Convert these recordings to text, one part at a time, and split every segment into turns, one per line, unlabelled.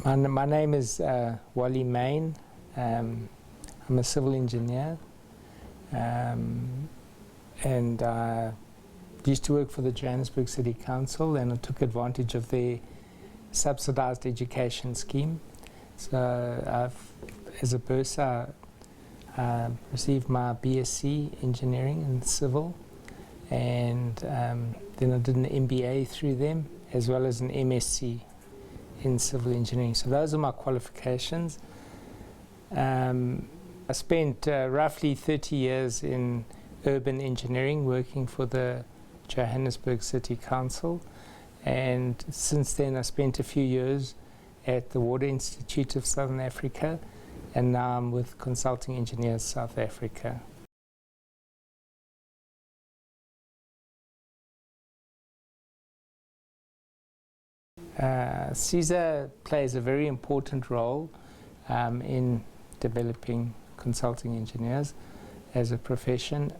My name is Wally Main. I'm a civil engineer, and I used to work for the Johannesburg City Council, and I took advantage of their subsidized education scheme. So as a bursar, I received my BSc Engineering in Civil, and then I did an MBA through them, as well as an MSc in Civil Engineering. So those are my qualifications. I spent roughly 30 years in urban engineering, working for the Johannesburg City Council, and since then I spent a few years at the Water Institute of Southern Africa, and now I'm with Consulting Engineers South Africa. CESA plays a very important role in developing consulting engineers as a profession.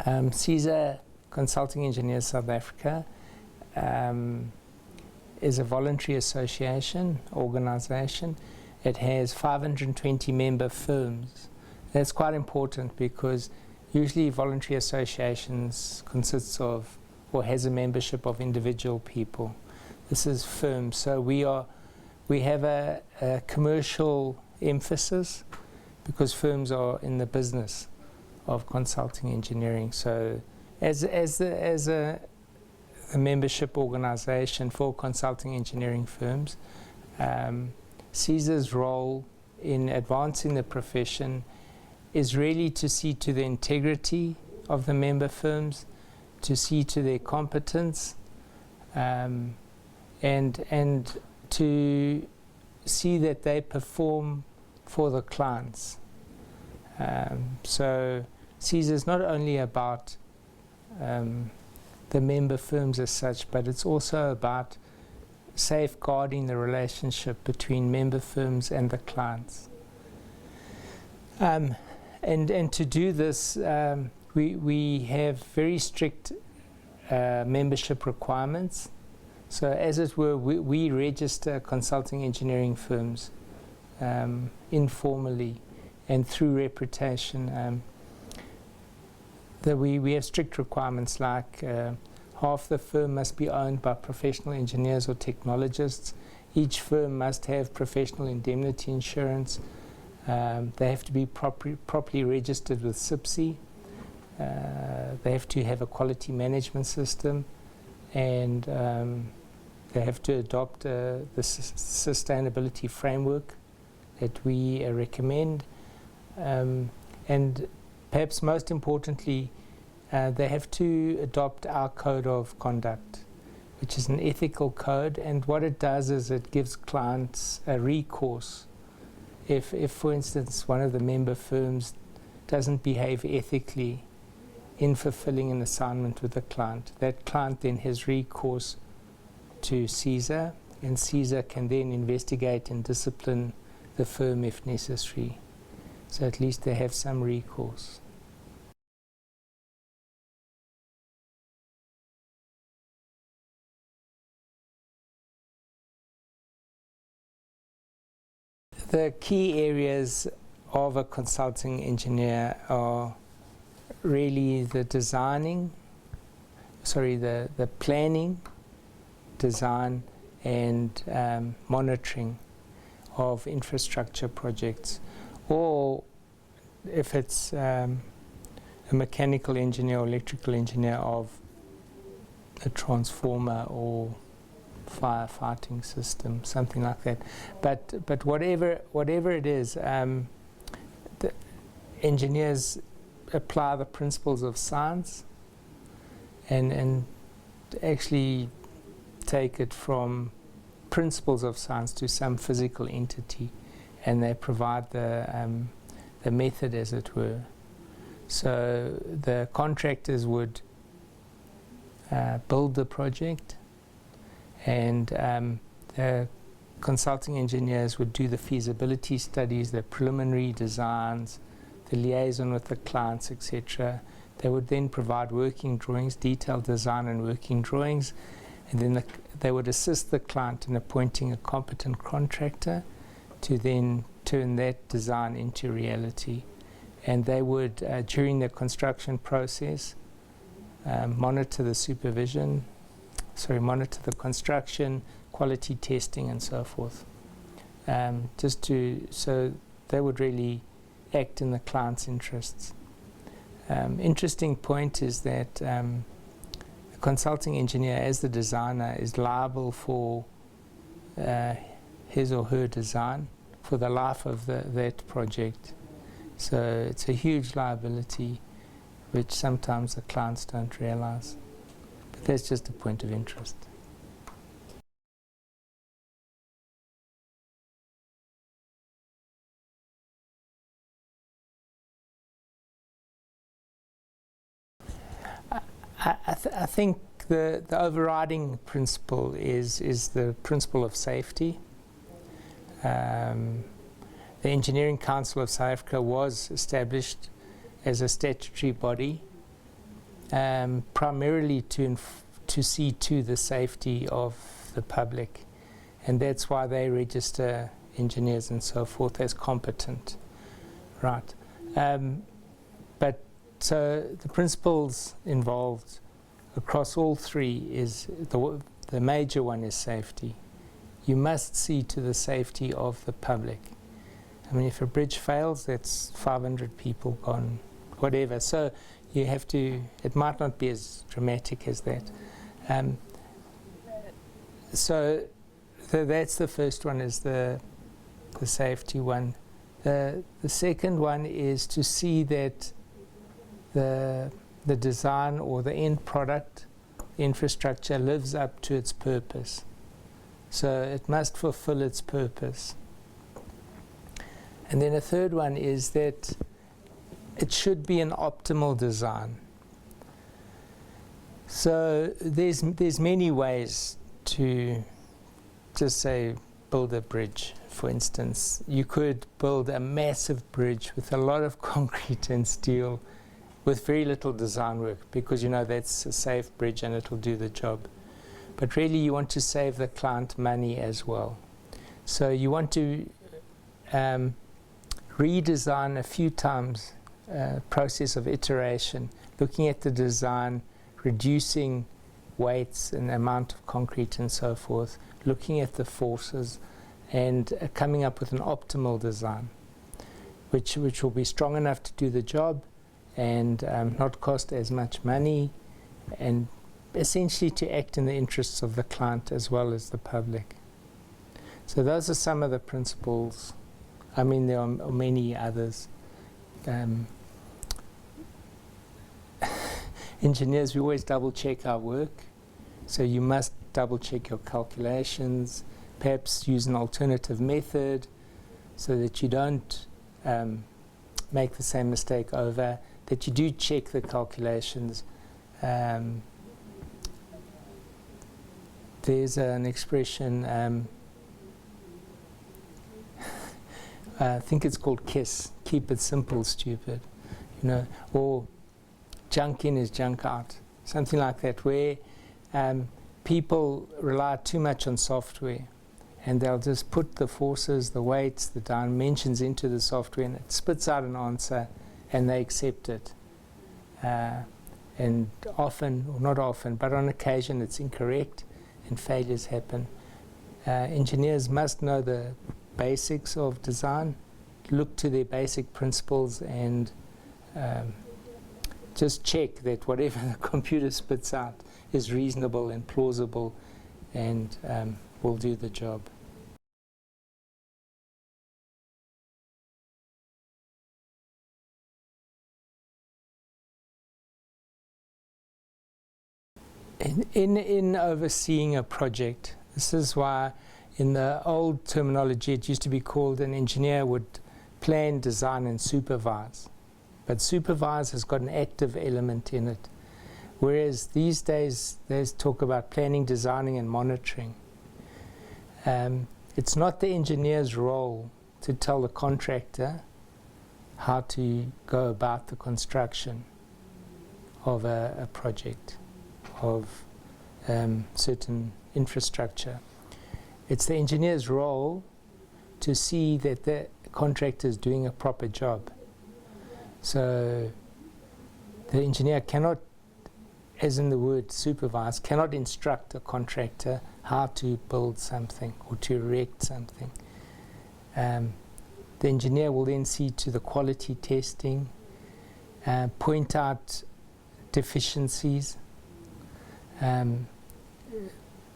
CESA, Consulting Engineers South Africa, is a voluntary association, organization. It has 520 member firms. That's quite important because usually voluntary associations consists of or has a membership of individual people. This is firms. So we have a commercial emphasis because firms are in the business of consulting engineering. So as a membership organization for consulting engineering firms, CESA's role in advancing the profession is really to see to the integrity of the member firms, to see to their competence, and to see that they perform for the clients. So CESA is not only about the member firms as such, but it's also about safeguarding the relationship between member firms and the clients. And to do this, we have very strict membership requirements. So as it were, we register consulting engineering firms informally and through reputation. We have strict requirements like half the firm must be owned by professional engineers or technologists. Each firm must have professional indemnity insurance. They have to be properly registered with CESA. They have to have a quality management system, and they have to adopt the sustainability framework that we recommend. And perhaps most importantly, they have to adopt our code of conduct, which is an ethical code, and what it does is it gives clients a recourse. If for instance, one of the member firms doesn't behave ethically in fulfilling an assignment with the client, that client then has recourse to CESA, and CESA can then investigate and discipline the firm if necessary. So at least they have some recourse. The key areas of a consulting engineer are really the planning, design, and monitoring of infrastructure projects, or if it's a mechanical engineer or electrical engineer, of a transformer or firefighting system, something like that. But whatever it is, the engineers apply the principles of science and actually take it from principles of science to some physical entity, and they provide the method, as it were. So the contractors would build the project, and the consulting engineers would do the feasibility studies, the preliminary designs, the liaison with the clients, etc. They would then provide working drawings, detailed design and working drawings, and then they would assist the client in appointing a competent contractor to then turn that design into reality. And they would, during the construction process, monitor the construction, quality testing, and so forth. So they would really act in the client's interests. Interesting point is that the consulting engineer, as the designer, is liable for his or her design for the life of that project. So it's a huge liability, which sometimes the clients don't realize. But that's just a point of interest. I think the overriding principle is the principle of safety. The Engineering Council of South Africa was established as a statutory body, primarily to see to the safety of the public, and that's why they register engineers and so forth as competent, right? But so the principles involved across all three is the major one is safety. You must see to the safety of the public. I mean, if a bridge fails, that's 500 people gone, whatever. So you have to, it might not be as dramatic as that. So that's the first one, is the safety one. The second one is to see that the design or the end product, the infrastructure, lives up to its purpose. So it must fulfill its purpose. And then a third one is that it should be an optimal design. So there's many ways to just say build a bridge. For instance, you could build a massive bridge with a lot of concrete and steel with very little design work, because you know that's a safe bridge and it'll do the job. But really you want to save the client money as well. So you want to redesign a few times, process of iteration, looking at the design, reducing weights and amount of concrete and so forth, looking at the forces, and coming up with an optimal design, which will be strong enough to do the job and not cost as much money, and essentially to act in the interests of the client as well as the public. So those are some of the principles. I mean, there are many others. Engineers, we always double check our work. So you must double check your calculations, perhaps use an alternative method so that you don't make the same mistake over, that you do check the calculations. There's an expression, I think it's called KISS, keep it simple, stupid, you know, or junk in is junk out, something like that, where people rely too much on software, and they'll just put the forces, the weights, the dimensions into the software, and it spits out an answer, and they accept it. And often, or not often, but on occasion it's incorrect, and failures happen. Engineers must know the basics of design, look to their basic principles, and just check that whatever the computer spits out is reasonable and plausible and will do the job. In overseeing a project, this is why in the old terminology it used to be called an engineer would plan, design and supervise. But supervise has got an active element in it. Whereas these days there's talk about planning, designing and monitoring. It's not the engineer's role to tell the contractor how to go about the construction of a project, of certain infrastructure. It's the engineer's role to see that the contractor is doing a proper job. So the engineer cannot, as in the word supervise, cannot instruct a contractor how to build something or to erect something. The engineer will then see to the quality testing, point out deficiencies,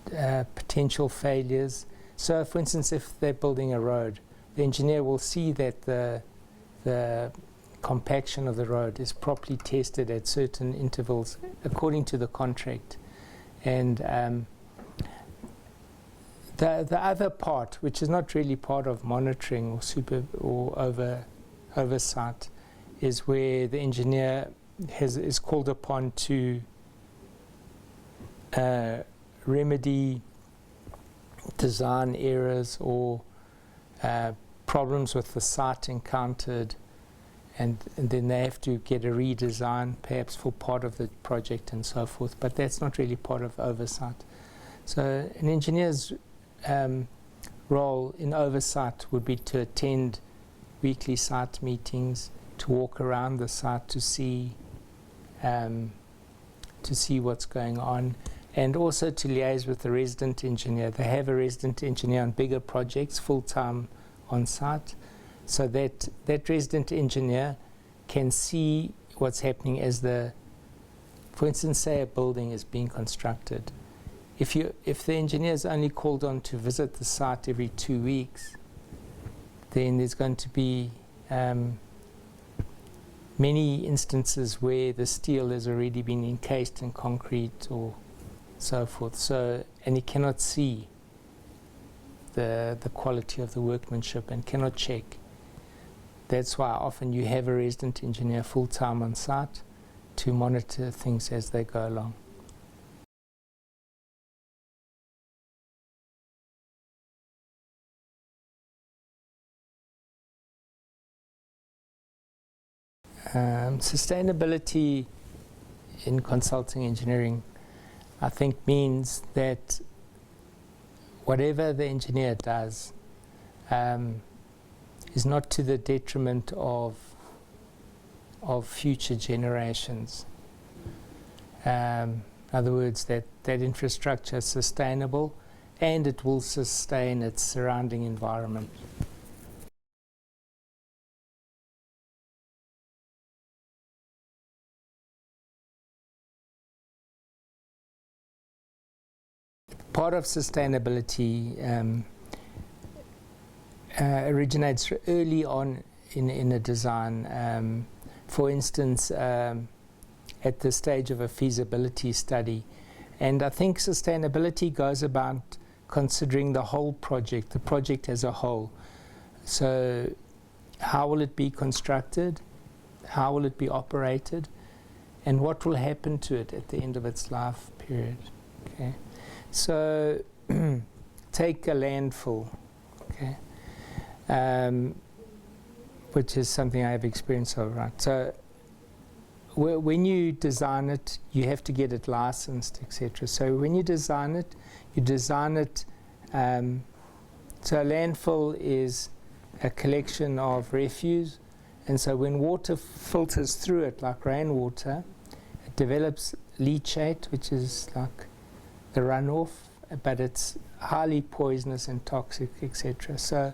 potential failures. So, for instance, if they're building a road, the engineer will see that the compaction of the road is properly tested at certain intervals according to the contract. And the other part, which is not really part of monitoring or oversight, is where the engineer is called upon to remedy design errors or problems with the site encountered, and then they have to get a redesign perhaps for part of the project and so forth, but that's not really part of oversight. So an engineer's role in oversight would be to attend weekly site meetings, to walk around the site to see what's going on, and also to liaise with the resident engineer. They have a resident engineer on bigger projects full-time on site, so that resident engineer can see what's happening as for instance, say a building is being constructed. If the engineer is only called on to visit the site every 2 weeks, then there's going to be many instances where the steel has already been encased in concrete or so forth. So, and he cannot see the quality of the workmanship and cannot check. That's why often you have a resident engineer full-time on site to monitor things as they go along. Sustainability in consulting engineering, I think, means that whatever the engineer does is not to the detriment of future generations. In other words, that infrastructure is sustainable and it will sustain its surrounding environment. Part of sustainability originates early on in a design. For instance, at the stage of a feasibility study. And I think sustainability goes about considering the whole project, the project as a whole. So how will it be constructed? How will it be operated? And what will happen to it at the end of its life period? Okay. So take a landfill, okay, which is something I have experience of, right? So when you design it, you have to get it licensed, etc. So when you design it, so a landfill is a collection of refuse, and so when water filters through it, like rainwater, it develops leachate, which is like the runoff, but it's highly poisonous and toxic, etc. So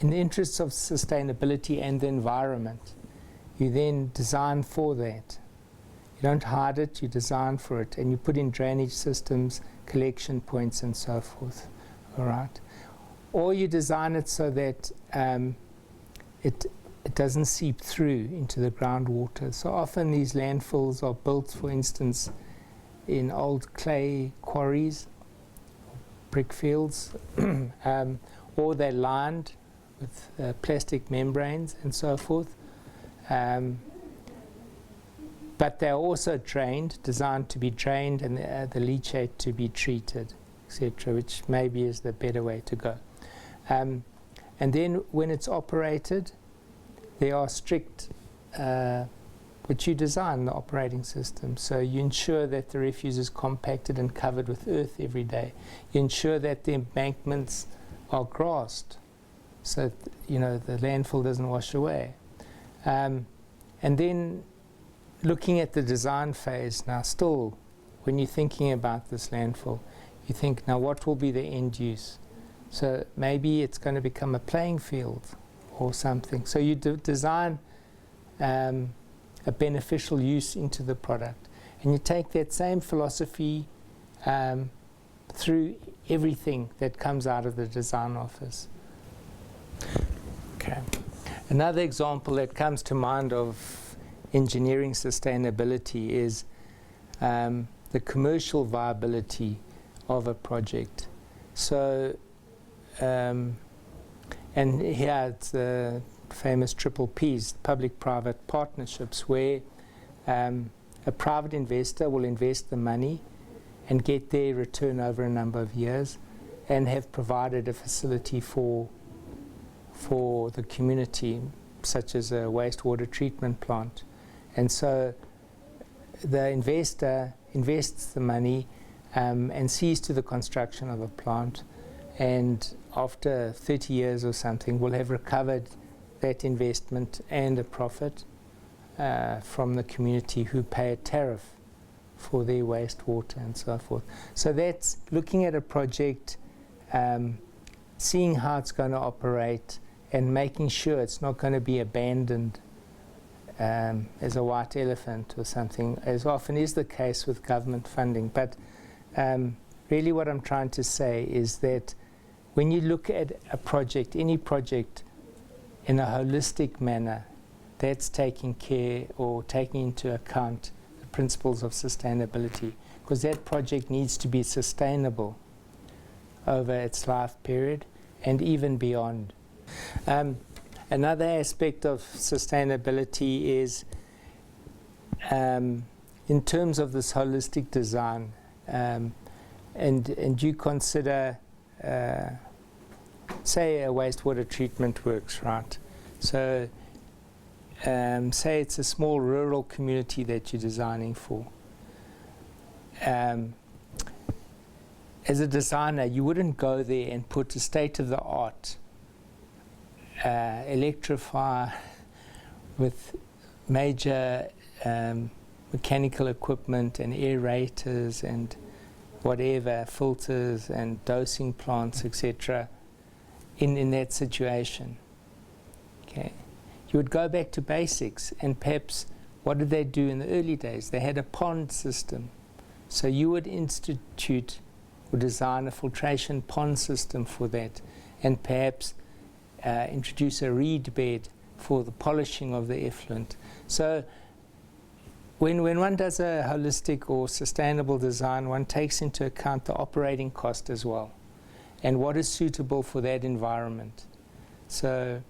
in the interests of sustainability and the environment, you then design for that. You don't hide it, you design for it, and you put in drainage systems, collection points, and so forth. All right? Or you design it so that it doesn't seep through into the groundwater. So often these landfills are built, for instance, in old clay quarries, brick fields, or they're lined with plastic membranes and so forth. But they're also drained, designed to be drained, and the leachate to be treated, etc., which maybe is the better way to go. And then when it's operated, there are strict but you design the operating system. So you ensure that the refuse is compacted and covered with earth every day. You ensure that the embankments are grassed, so the landfill doesn't wash away. And then looking at the design phase now, still, when you're thinking about this landfill, you think, now what will be the end use? So maybe it's going to become a playing field or something. So you design a beneficial use into the product. And you take that same philosophy through everything that comes out of the design office. Okay. Another example that comes to mind of engineering sustainability is the commercial viability of a project. So, and here it's the famous triple Ps, public-private partnerships, where a private investor will invest the money and get their return over a number of years and have provided a facility for the community, such as a wastewater treatment plant. And so the investor invests the money and sees to the construction of a plant, and after 30 years or something will have recovered that investment and a profit from the community, who pay a tariff for their wastewater and so forth. So that's looking at a project, seeing how it's going to operate, and making sure it's not going to be abandoned as a white elephant or something, as often is the case with government funding. But really what I'm trying to say is that when you look at a project, any project, in a holistic manner, that's taking care or taking into account the principles of sustainability, because that project needs to be sustainable over its life period and even beyond. Another aspect of sustainability is in terms of this holistic design, and you consider say a wastewater treatment works, right? So say it's a small rural community that you're designing for. As a designer, you wouldn't go there and put a state-of-the-art electrify with major mechanical equipment and aerators and whatever, filters and dosing plants, etc., in that situation. Okay, you would go back to basics, and perhaps what did they do in the early days? They had a pond system. So you would institute or design a filtration pond system for that, and perhaps introduce a reed bed for the polishing of the effluent. So when one does a holistic or sustainable design, one takes into account the operating cost as well, and what is suitable for that environment. So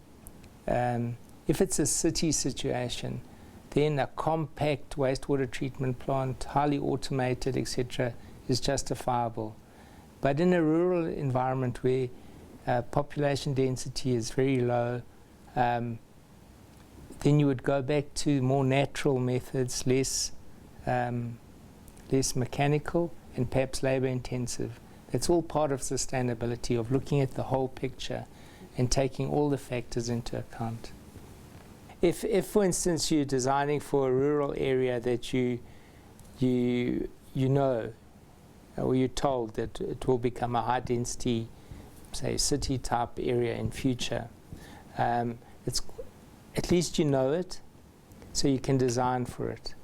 if it's a city situation, then a compact wastewater treatment plant, highly automated, etc., is justifiable. But in a rural environment where population density is very low, then you would go back to more natural methods, less mechanical and perhaps labor intensive. That's all part of sustainability, of looking at the whole picture and taking all the factors into account. If for instance, you're designing for a rural area that you know, or you're told that it will become a high density, say, city type area in future, it's at least you know it, so you can design for it.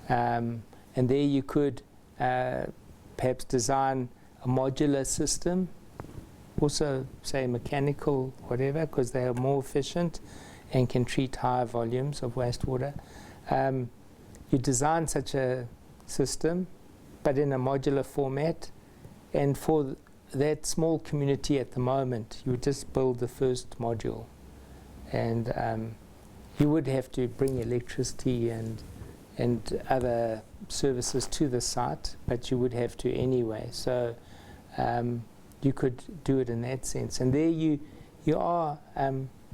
And there you could perhaps design a modular system, also say mechanical, whatever, because they are more efficient and can treat higher volumes of wastewater. You design such a system, but in a modular format, and for that small community at the moment, you would just build the first module, and you would have to bring electricity and other services to the site, but you would have to anyway. So you could do it in that sense, and there you are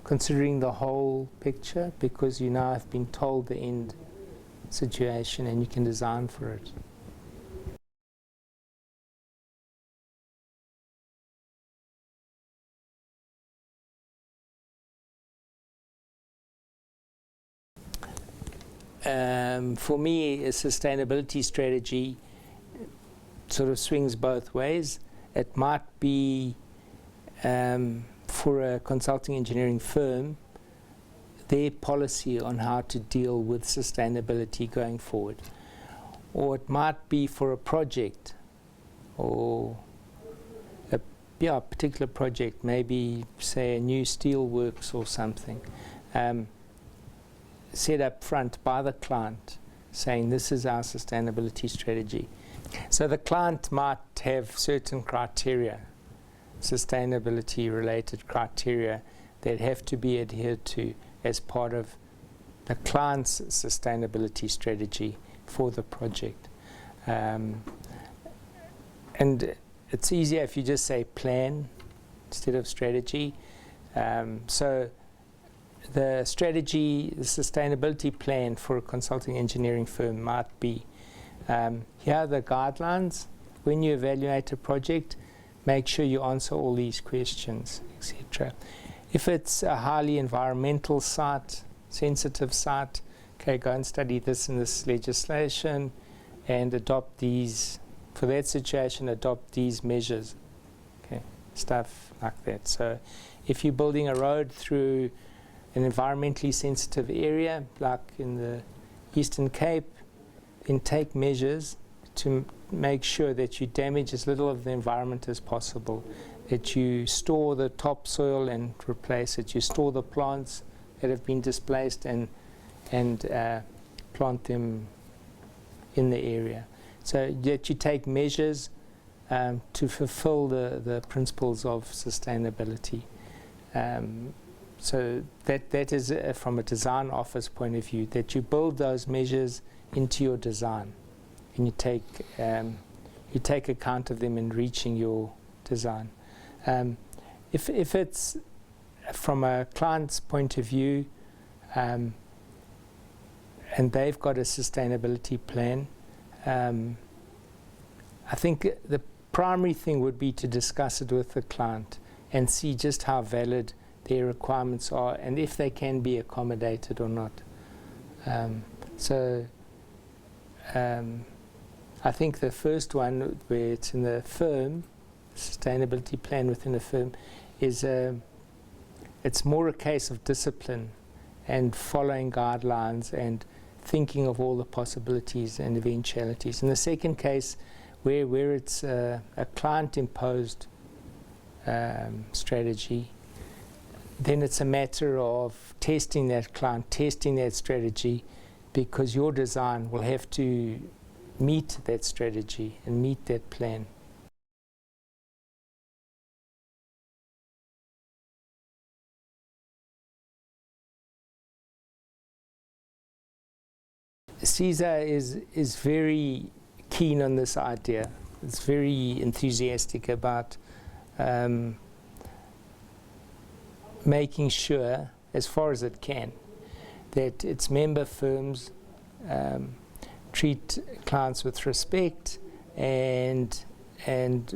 considering the whole picture, because you now have been told the end situation, and you can design for it. For me, a sustainability strategy sort of swings both ways. It might be for a consulting engineering firm, their policy on how to deal with sustainability going forward. Or it might be for a project, or a particular project, maybe say a new steel works or something, set up front by the client saying this is our sustainability strategy. So the client might have certain criteria, sustainability related criteria, that have to be adhered to as part of the client's sustainability strategy for the project. And it's easier if you just say plan instead of strategy. So the strategy, the sustainability plan for a consulting engineering firm might be, here are the guidelines. When you evaluate a project, make sure you answer all these questions, etc. If it's a highly environmental site, sensitive site, okay, go and study this and this legislation and adopt these, for that situation, adopt these measures, okay, stuff like that. So if you're building a road through an environmentally sensitive area, like in the Eastern Cape, then take measures to make sure that you damage as little of the environment as possible, that you store the topsoil and replace it, you store the plants that have been displaced and plant them in the area. So that you take measures to fulfill the principles of sustainability. So that is from a design office point of view, that you build those measures into your design, and you take account of them in reaching your design. If it's from a client's point of view, and they've got a sustainability plan, I think the primary thing would be to discuss it with the client and see just how valid their requirements are and if they can be accommodated or not. I think the first one, where it's in the firm, sustainability plan within a firm, is it's more a case of discipline and following guidelines and thinking of all the possibilities and eventualities. In the second case, where it's a client-imposed strategy, then it's a matter of testing that client, testing that strategy, because your design will have to meet that strategy and meet that plan. CESA is very keen on this idea. It's very enthusiastic about making sure, as far as it can, that its member firms treat clients with respect and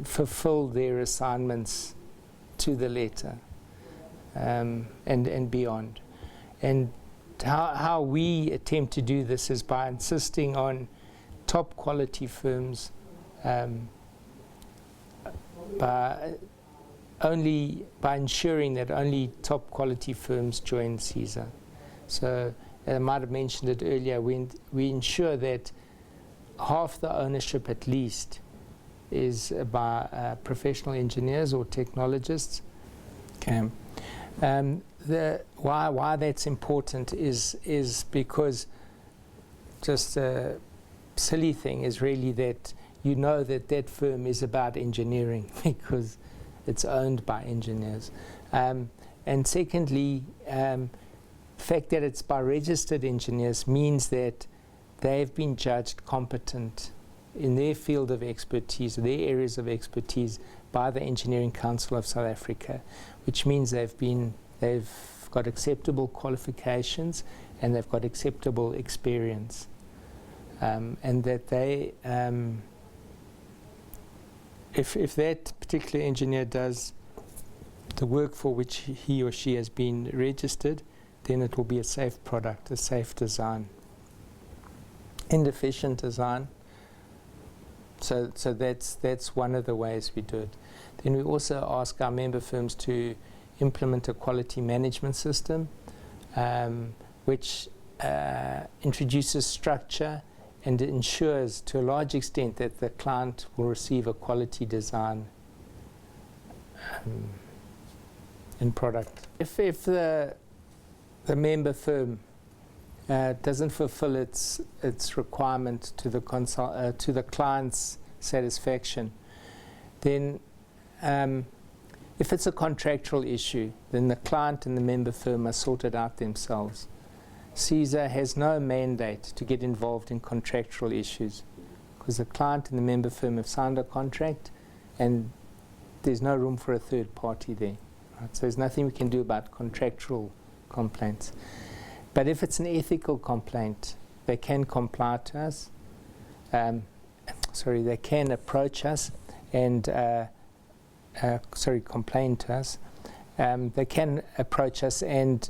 fulfill their assignments to the letter, and beyond. And how we attempt to do this is by insisting on top quality firms, by ensuring that only top quality firms join CESA. So I might have mentioned it earlier, we ensure that half the ownership at least is by professional engineers or technologists. Okay. Why that's important is because, just a silly thing is really that you know that firm is about engineering because it's owned by engineers. And secondly, the fact that it's by registered engineers means that they've been judged competent in their field of expertise, their areas of expertise, by the Engineering Council of South Africa, which means they've got acceptable qualifications and they've got acceptable experience. and that they, if that particular engineer does the work for which he or she has been registered, then it will be a safe product, a safe design, and efficient design. So that's one of the ways we do it. Then we also ask our member firms to implement a quality management system, which introduces structure and ensures to a large extent that the client will receive a quality design in product. If the member firm doesn't fulfill its requirement to the client's satisfaction, then if it's a contractual issue, then the client and the member firm must sort it out themselves. CESA has no mandate to get involved in contractual issues because the client and the member firm have signed a contract and there's no room for a third party there. Right? So there's nothing we can do about contractual complaints. But if it's an ethical complaint, they can comply to us. They can approach us and complain to us. They can approach us, and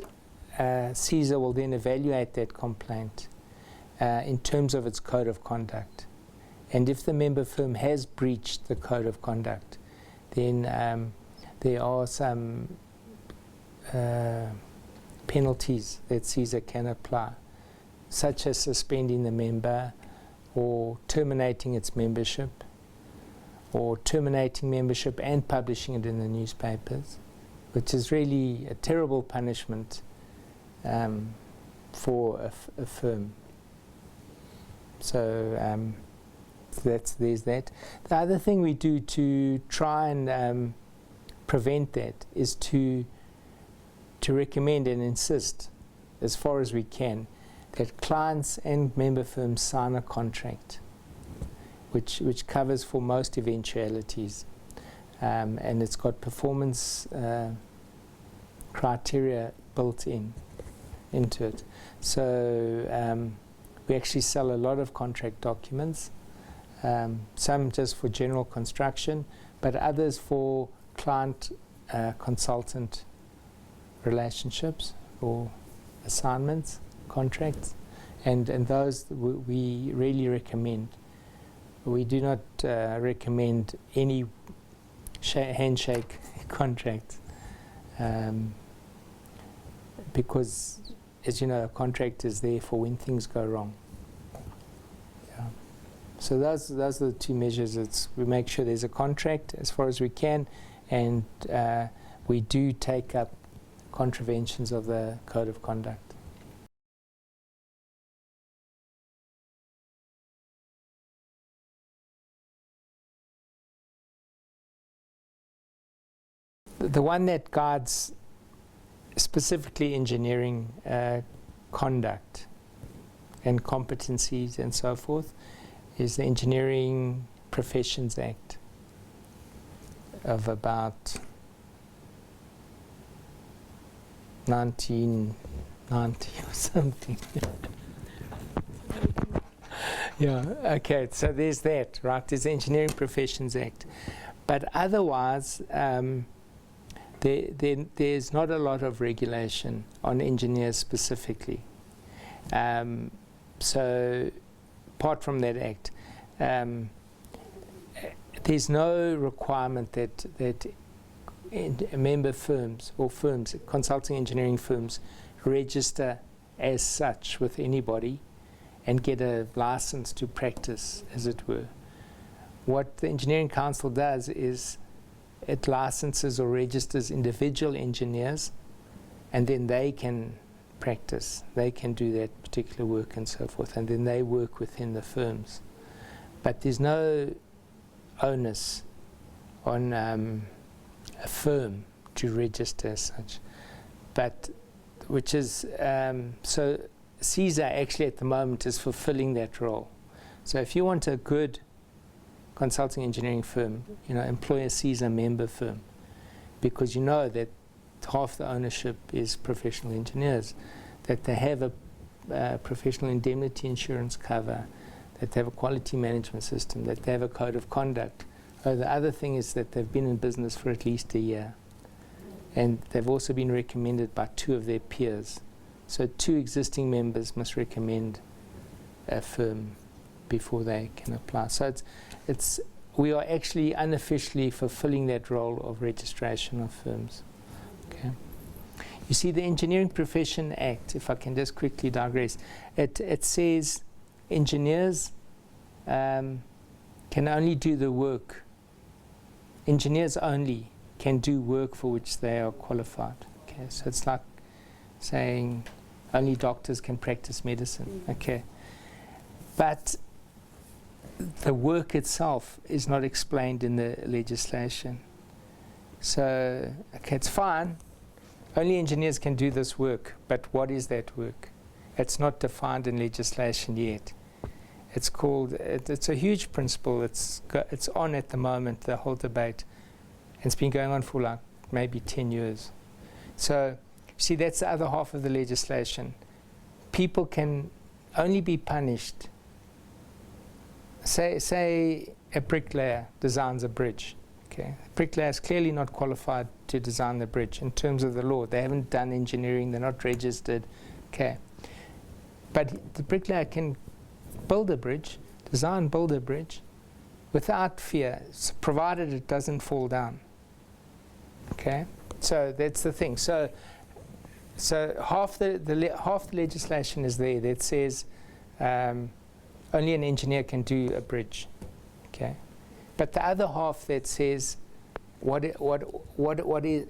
CESA will then evaluate that complaint in terms of its code of conduct. And if the member firm has breached the code of conduct, then there are some penalties that CESA can apply, such as suspending the member or terminating its membership, or terminating membership and publishing it in the newspapers, which is really a terrible punishment for a firm. So there's that. The other thing we do to try and prevent that is to recommend and insist, as far as we can, that clients and member firms sign a contract which covers for most eventualities, and it's got performance criteria built into it. So we actually sell a lot of contract documents, some just for general construction, but others for client consultant relationships or assignments, contracts, and those we really recommend. We do not recommend any handshake contracts because, as you know, a contract is there for when things go wrong. Yeah. So those are the two measures. We make sure there's a contract as far as we can, and we do take up contraventions of the code of conduct. The one that guides specifically engineering conduct and competencies and so forth is the Engineering Professions Act of about 1990 or something. Yeah, okay, so there's that, right? There's the Engineering Professions Act. But otherwise, there's not a lot of regulation on engineers specifically. So apart from that act, there's no requirement that member firms or firms, consulting engineering firms, register as such with anybody and get a license to practice, as it were. What the Engineering Council does is it licenses or registers individual engineers, and then they can practice. They can do that particular work and so forth, and then they work within the firms. But there's no onus on a firm to register as such. But which is, so CESA actually at the moment is fulfilling that role. So if you want a good consulting engineering firm, employ a CESA member firm, because you know that half the ownership is professional engineers, that they have a professional indemnity insurance cover, that they have a quality management system, that they have a code of conduct. The other thing is that they've been in business for at least a year. And they've also been recommended by 2 of their peers. So 2 existing members must recommend a firm before they can apply. So we are actually unofficially fulfilling that role of registration of firms. Okay. You see, the Engineering Profession Act, if I can just quickly digress, it says engineers can only do the work. Engineers only can do work for which they are qualified. Okay, so it's like saying only doctors can practice medicine. Okay, but the work itself is not explained in the legislation. So, okay, it's fine. Only engineers can do this work, but what is that work? It's not defined in legislation yet. It's called, it's a huge principle. It's on at the moment, the whole debate. And it's been going on for like maybe 10 years. So, see, that's the other half of the legislation. People can only be punished. Say a bricklayer designs a bridge. Okay, a bricklayer is clearly not qualified to design the bridge in terms of the law. They haven't done engineering, they're not registered. Okay, but the bricklayer can build a bridge, build a bridge without fear, provided it doesn't fall down. Okay, so that's the thing. So half the legislation is there that says only an engineer can do a bridge. Okay, but the other half that says what is only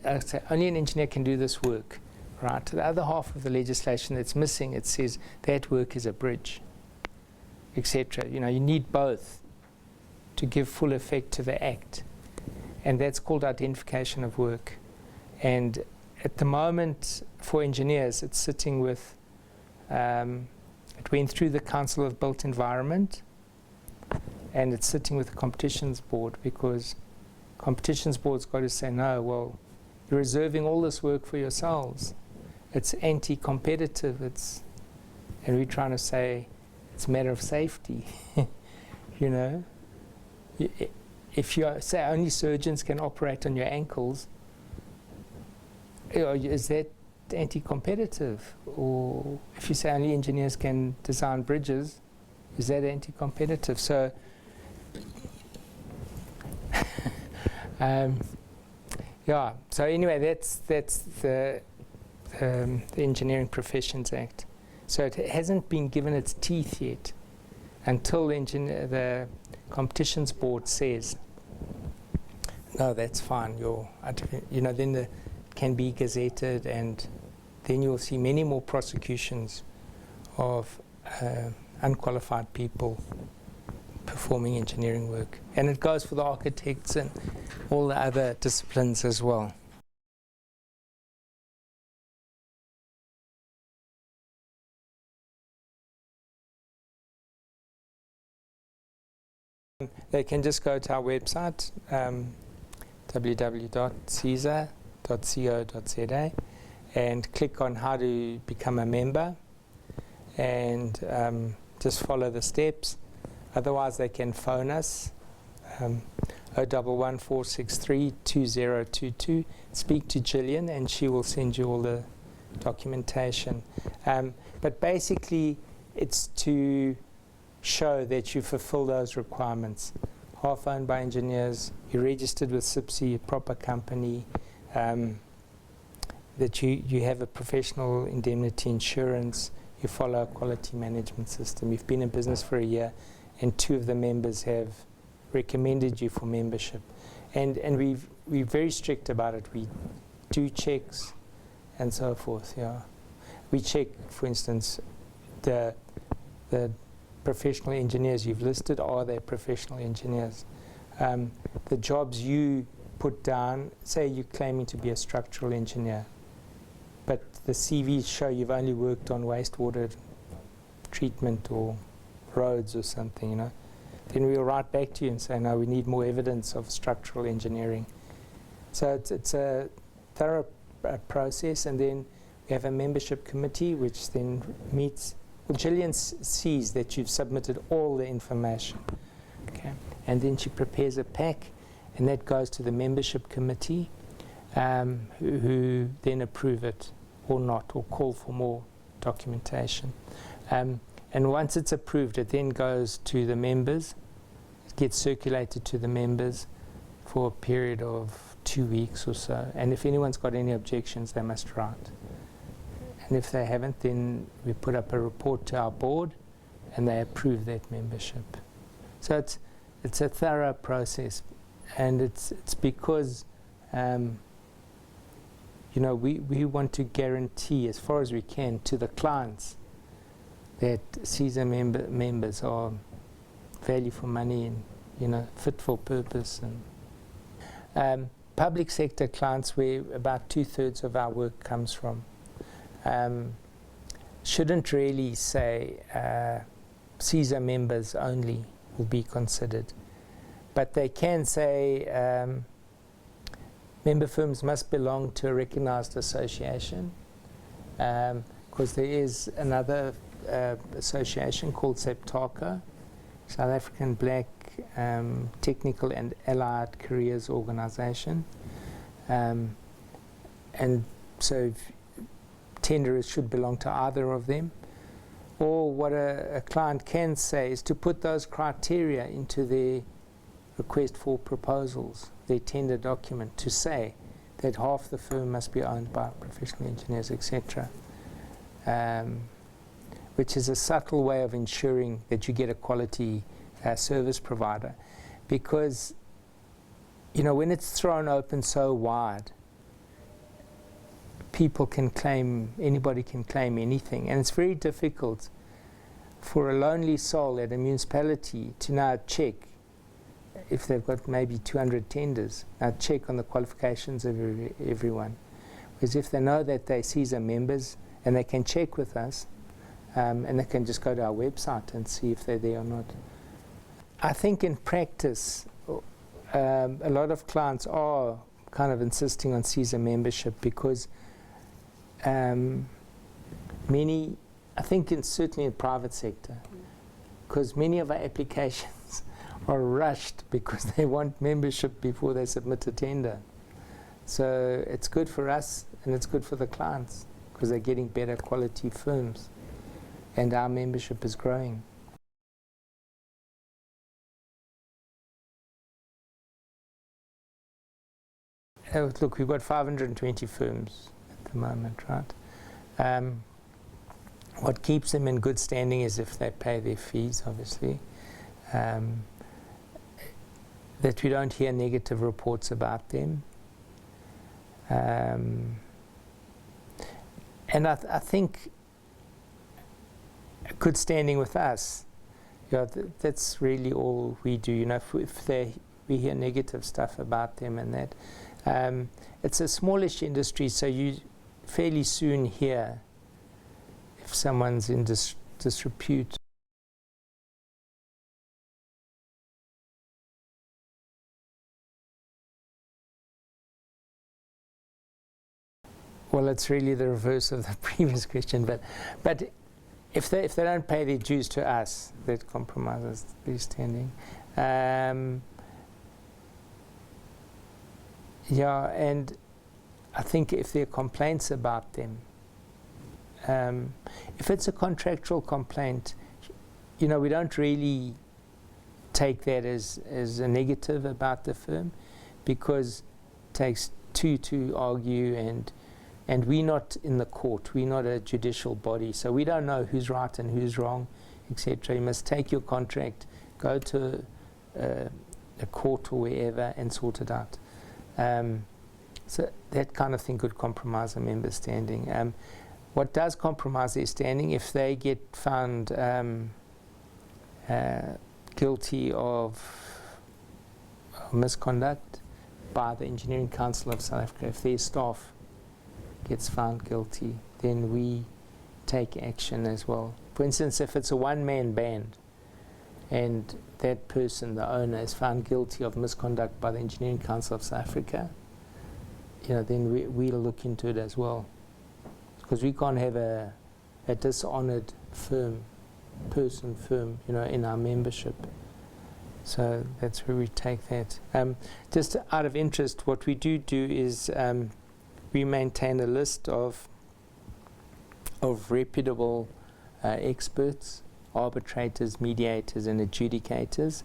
an engineer can do this work, right? The other half of the legislation that's missing, it says that work is a bridge, etc. You know, you need both to give full effect to the act, and that's called identification of work. And at the moment, for engineers, it's sitting with. It went through the Council of Built Environment, and it's sitting with the Competitions Board, because Competitions Board's got to say, no, well, you're reserving all this work for yourselves. It's anti-competitive. And we're trying to say it's a matter of safety. You know, if you say only surgeons can operate on your ankles, is that anti-competitive? Or if you say only engineers can design bridges, is that anti-competitive? So yeah, so anyway, that's the Engineering Professions Act. So it hasn't been given its teeth yet until the Competitions Board says, no, that's fine, then the can be gazetted, and then you'll see many more prosecutions of unqualified people performing engineering work. And it goes for the architects and all the other disciplines as well. They can just go to our website, www.cesa.co.za, and click on how to become a member, and just follow the steps. Otherwise, they can phone us, 011 463 2022. Speak to Gillian, and she will send you all the documentation. But basically, it's to show that you fulfill those requirements. Half owned by engineers, you're registered with CESA, a proper company, that you have a professional indemnity insurance, you follow a quality management system, you've been in business for a year, and 2 of the members have recommended you for membership. And we're very strict about it. We do checks and so forth, yeah. We check, for instance, the professional engineers you've listed, are they professional engineers? The jobs you put down, say you're claiming to be a structural engineer, but the CVs show you've only worked on wastewater treatment or roads or something, you know, then we'll write back to you and say, no, we need more evidence of structural engineering. So it's a thorough process, and then we have a membership committee which then meets well, Gillian sees that you've submitted all the information, okay, and then she prepares a pack, and that goes to the membership committee, who then approve it or not, or call for more documentation. And once it's approved, it then goes to the members. It gets circulated to the members for a period of 2 weeks or so. And if anyone's got any objections, they must write. And if they haven't, then we put up a report to our board, and they approve that membership. So it's a thorough process, and it's because you know, we want to guarantee as far as we can to the clients that CESA members are value for money and, you know, fit for purpose. And public sector clients, where about 2/3 of our work comes from, shouldn't really say CESA members only will be considered, but they can say member firms must belong to a recognized association, because there is another association called SEPTACO, South African Black Technical and Allied Careers Organization, and so tenderers should belong to either of them. Or what a client can say is to put those criteria into their request for proposals, their tender document, to say that half the firm must be owned by professional engineers, etc., which is a subtle way of ensuring that you get a quality service provider. Because, you know, when it's thrown open so wide, people can claim, anybody can claim anything, and it's very difficult for a lonely soul at a municipality to now check, if they've got maybe 200 tenders, now check on the qualifications of everyone. Whereas if they know that they're CESA members and they can check with us, and they can just go to our website and see if they're there or not. I think in practice, a lot of clients are kind of insisting on CESA membership because many, I think certainly in the private sector, because many of our applications are rushed because they want membership before they submit a tender. So it's good for us and it's good for the clients because they're getting better quality firms and our membership is growing. Look, we've got 520 firms at the moment, right? What keeps them in good standing is if they pay their fees, obviously. That we don't hear negative reports about them. And I think good standing with us, you know, that's really all we do. You know, if we hear negative stuff about them and that. It's a smallish industry, so you fairly soon hear if someone's in disrepute. Well, it's really the reverse of the previous question, but if they don't pay their dues to us, that compromises their standing. Yeah, and I think if there are complaints about them, if it's a contractual complaint, you know, we don't really take that as a negative about the firm, because it takes two to argue, and we're not in the court, we're not a judicial body, so we don't know who's right and who's wrong, etc. You must take your contract, go to a court or wherever and sort it out. So that kind of thing could compromise a member's standing. What does compromise their standing, if they get found guilty of misconduct by the Engineering Council of South Africa, if their staff gets found guilty, then we take action as well. For instance, if it's a one-man band and that person, the owner, is found guilty of misconduct by the Engineering Council of South Africa, you know, then we'll look into it as well, because we can't have a a dishonoured firm, in our membership. So that's where we take that. Just out of interest, what we do is we maintain a list of reputable experts, arbitrators, mediators, and adjudicators.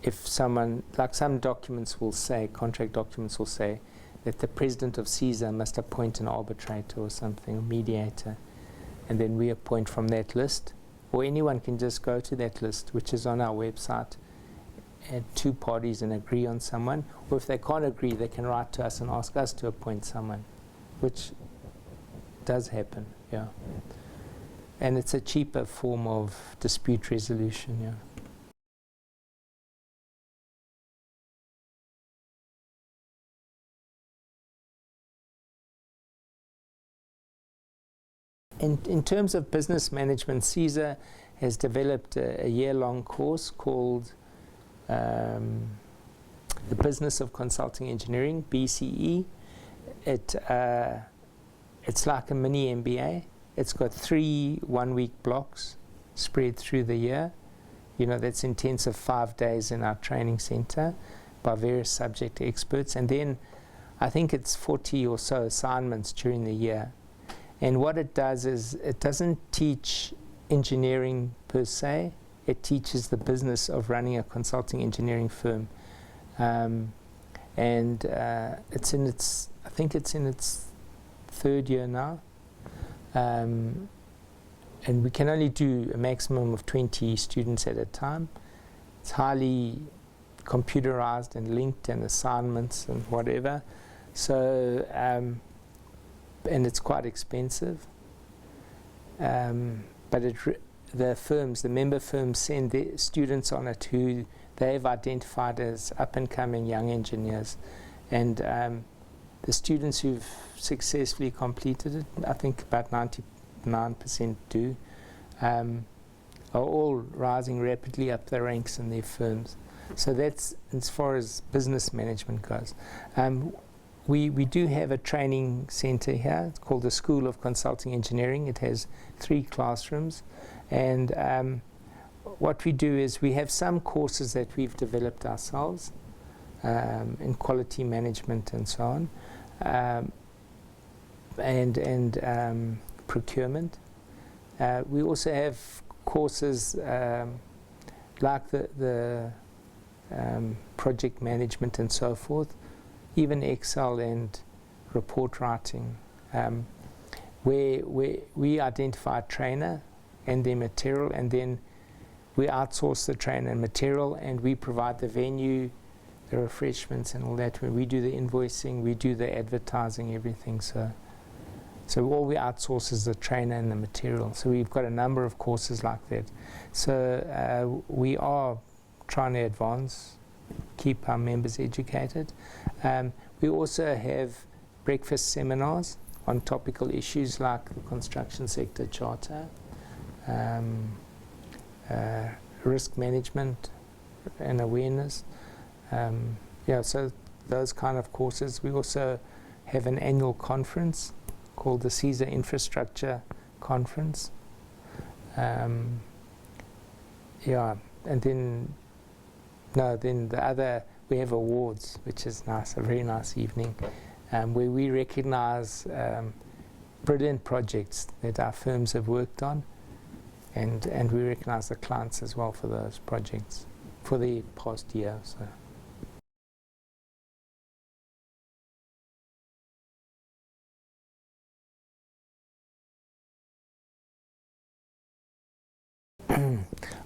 If someone, like some documents will say, contract documents will say, that the president of CESA must appoint an arbitrator or something, a mediator, and then we appoint from that list. Or anyone can just go to that list, which is on our website, add two parties and agree on someone. Or if they can't agree, they can write to us and ask us to appoint someone, which does happen, yeah. And it's a cheaper form of dispute resolution, yeah. In terms of business management, CESA has developed a year-long course called the Business of Consulting Engineering, BCE. It's like a mini MBA. It's got 3 one-week blocks spread through the year. That's intensive 5 days in our training center by various subject experts. And then I think it's 40 or so assignments during the year. And what it does is it doesn't teach engineering per se. It teaches the business of running a consulting engineering firm. It's in its, I think it's in its 3rd year now. And we can only do a maximum of 20 students at a time. It's highly computerized and linked, and assignments and whatever. So, and it's quite expensive. But the member firms send their students on it who they've identified as up-and-coming young engineers. And the students who've successfully completed it, I think about 99% do, are all rising rapidly up the ranks in their firms. So that's as far as business management goes. We do have a training center here. It's called the School of Consulting Engineering. It has 3 classrooms. And what we do is we have some courses that we've developed ourselves in quality management and so on, and procurement. We also have courses like the project management and so forth, even Excel and report writing, where we identify a trainer and their material, and then we outsource the trainer and material, and we provide the venue, the refreshments and all that. When we do the invoicing, we do the advertising, everything. So all we outsource is the trainer and the material. So we've got a number of courses like that. So we are trying to advance, keep our members educated. We also have breakfast seminars on topical issues like the construction sector charter, risk management and awareness. So those kind of courses. We also have an annual conference called the CESA Infrastructure Conference. And then the other, we have awards, which is nice, a very nice evening, where we recognize brilliant projects that our firms have worked on, and we recognize the clients as well for those projects for the past year. So.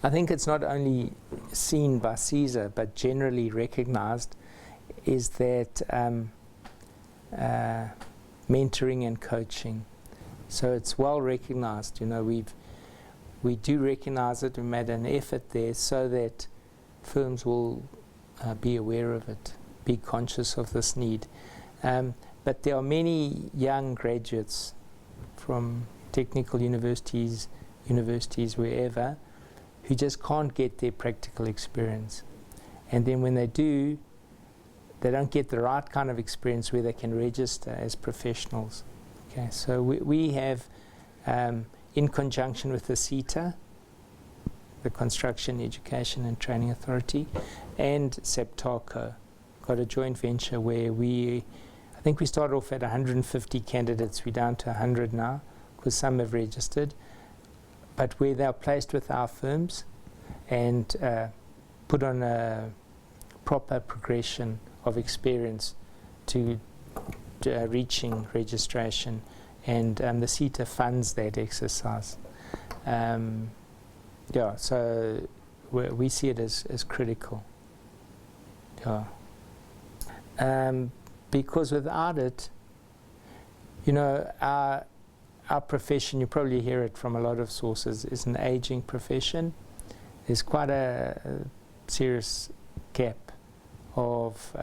I think it's not only seen by CESA, but generally recognized, is that mentoring and coaching. So it's well recognized. We do recognize it. We made an effort there so that firms will be aware of it, be conscious of this need. But there are many young graduates from technical universities, wherever, who just can't get their practical experience. And then when they do, they don't get the right kind of experience where they can register as professionals. Okay, so we have, in conjunction with the CETA, the Construction Education and Training Authority, and SEPTACO, got a joint venture where I think we started off at 150 candidates. We're down to 100 now, because some have registered, but where they're placed with our firms and put on a proper progression of experience to reaching registration, and the CETA funds that exercise. Yeah, so we see it as critical. Yeah. Because without it, you know, our profession, you probably hear it from a lot of sources, is an aging profession. There's quite a serious gap of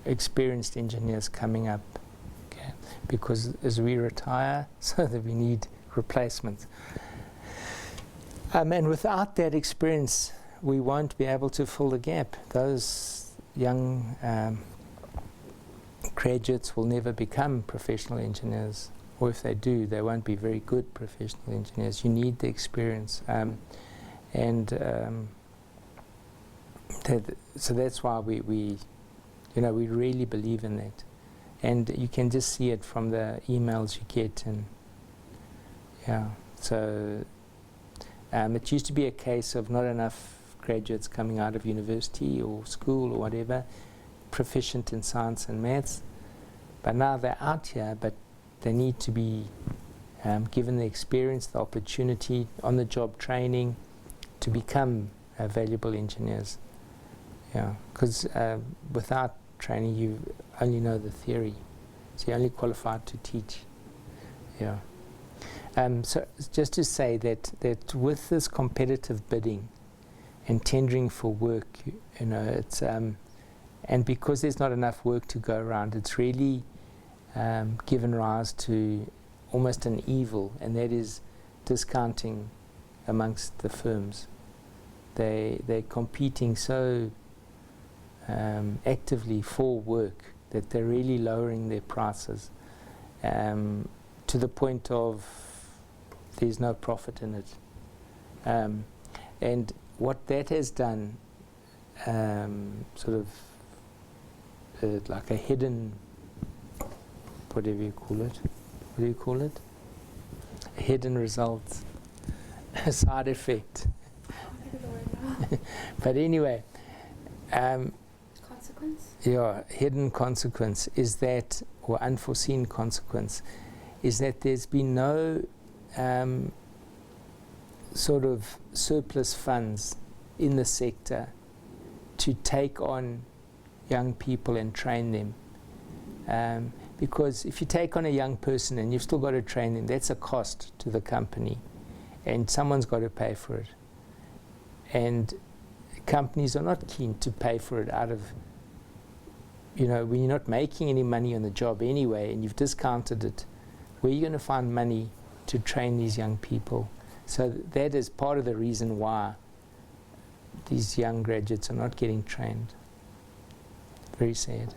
experienced engineers coming up, okay? Because as we retire, so that we need replacement. And without that experience, we won't be able to fill the gap. Those young graduates will never become professional engineers, or if they do, they won't be very good professional engineers. You need the experience, so that's why we really believe in that, and you can just see it from the emails you get, and yeah. So it used to be a case of not enough graduates coming out of university or school or whatever, proficient in science and maths, but now they're out here, but they need to be given the experience, the opportunity, on-the-job training to become valuable engineers. Yeah, because without training, you only know the theory, so you're only qualified to teach. Yeah. So just to say that with this competitive bidding and tendering for work, you know, it's and because there's not enough work to go around, it's really given rise to almost an evil, and that is discounting amongst the firms. They're competing so actively for work that they're really lowering their prices to the point of there's no profit in it. And what that has done, sort of like a hidden, whatever you call it, what do you call it? A hidden result, a side effect. But anyway,
consequence?
Yeah, hidden consequence is that, or unforeseen consequence, is that there's been no sort of surplus funds in the sector to take on young people and train them. Because if you take on a young person and you've still got to train them, that's a cost to the company, and someone's got to pay for it. And companies are not keen to pay for it out of, you know, when you're not making any money on the job anyway and you've discounted it, where are you going to find money to train these young people? So that is part of the reason why these young graduates are not getting trained. Very sad.